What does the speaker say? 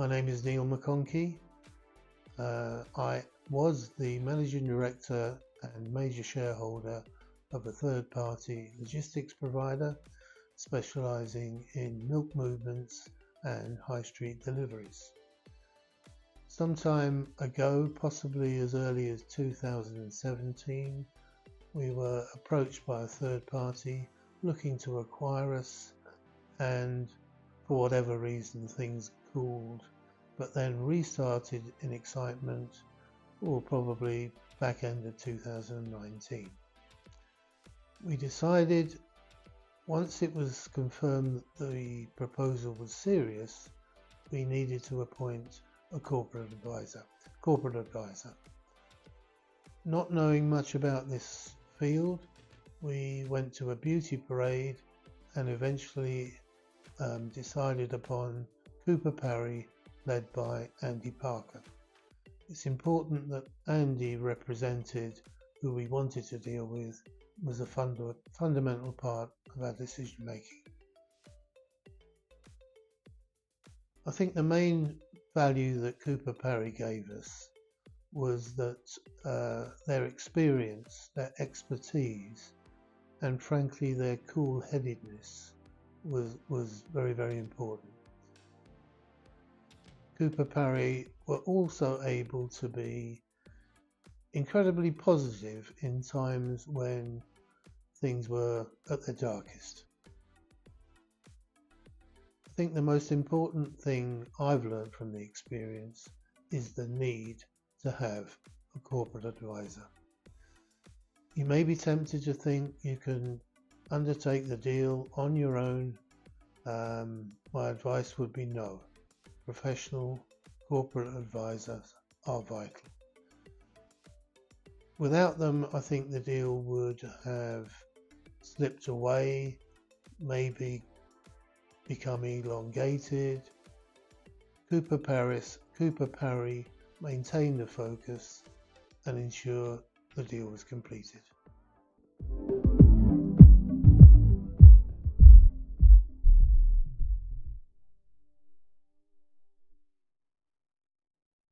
My name is Neil McConkey. I was the Managing Director and major shareholder of a third-party logistics provider specialising in milk movements and high street deliveries. Some time ago, possibly as early as 2017, we were approached by a third party looking to acquire us, and for whatever reason things cooled, but then restarted in excitement, or probably back end of 2019. We decided, once it was confirmed that the proposal was serious, we needed to appoint a corporate advisor. Not knowing much about this field, we went to a beauty parade and eventually decided upon Cooper Parry, led by Andy Parker. It's important that Andy represented who we wanted to deal with, was a fundamental part of our decision making. I think the main value that Cooper Parry gave us was that their experience, their expertise, and frankly their cool-headedness was very, very important. Cooper Parry were also able to be incredibly positive in times when things were at their darkest. I think the most important thing I've learned from the experience is the need to have a corporate advisor. You may be tempted to think you can undertake the deal on your own. My advice would be no. Professional corporate advisors are vital. Without them, I think the deal would have slipped away, maybe become elongated. Cooper Parry maintained the focus and ensure the deal was completed.